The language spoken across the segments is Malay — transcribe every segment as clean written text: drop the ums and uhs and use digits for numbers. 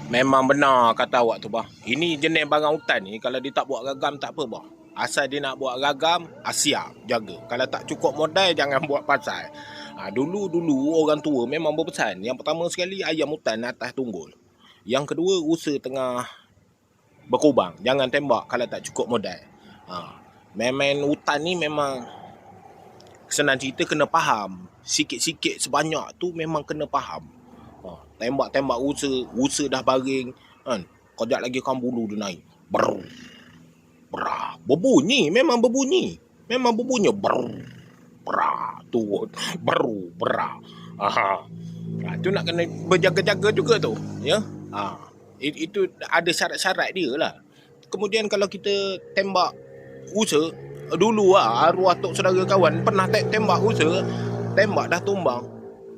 Memang benar kata awak tu bah. Ini jenis barang hutan ni kalau dia tak buat ragam tak apa bah. Asal dia nak buat ragam, siap jaga. Kalau tak cukup modal jangan buat pasal. Dulu orang tua memang berpesan. Yang pertama sekali ayam hutan atas tunggul. Yang kedua rusa tengah berkubang. Jangan tembak kalau tak cukup modal. Main hutan ni memang senang cerita kena faham. Sikit-sikit sebanyak tu memang kena faham. Tembak-tembak rusa dah baring kan. Kejap lagi kan bulu dia naik. Brr. Brr. Berbunyi, memang berbunyi. Memang berbunyi brr. Brr. Tu baru brr. Tu nak kena berjaga-jaga juga tu, ya. Itu ada syarat-syarat dia lah. Kemudian kalau kita tembak rusa, dulu arwah tok saudara kawan pernah tembak rusa, tembak dah tumbang.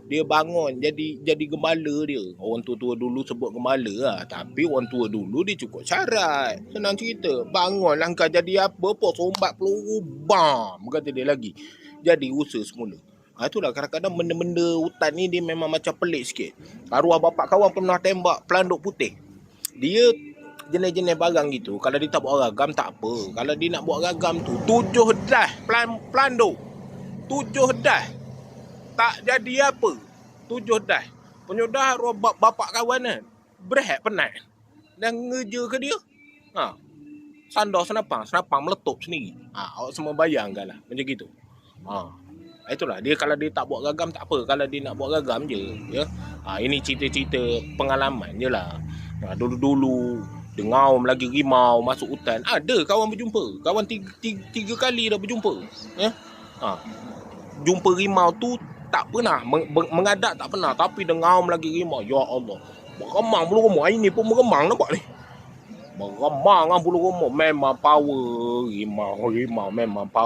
Dia bangun jadi gembala dia. Orang tua-tua dulu sebut gembala lah. Tapi orang tua dulu dia cukup syarat. Senang cerita. Bangun langkah jadi apa pun. Sombat peluru. Bam. Kata dia lagi. Jadi rusa semula. Itulah kadang-kadang benda-benda hutan ni dia memang macam pelik sikit. Arwah bapak kawan pernah tembak pelanduk putih. Dia jenis-jenis barang gitu. Kalau dia tak buat ragam tak apa. Kalau dia nak buat ragam tu 7 dah pelanduk. 7 dah. Tak jadi apa. 7 dah. Penyudah arwah bapak kawan kan. Berehat penat. Dan ngeja ke dia. Sandar senapang meletup sendiri. Awak semua bayangkan lah. Macam gitu. Itulah. Dia kalau dia tak buat ragam tak apa. Kalau dia nak buat ragam je. Ya. Ini cerita-cerita pengalaman je lah. Dulu-dulu. Dia ngaum lagi rimau masuk hutan. Ada kawan berjumpa. Kawan tiga kali dah berjumpa. Ya. Jumpa rimau tu tak pernah mengadak tak pernah, tapi dia ngaum lagi rimau. Ya Allah, meremang bulu roma. Ini pun meremang nampak ni. Meremang bulu roma. Memang power rimau memang power.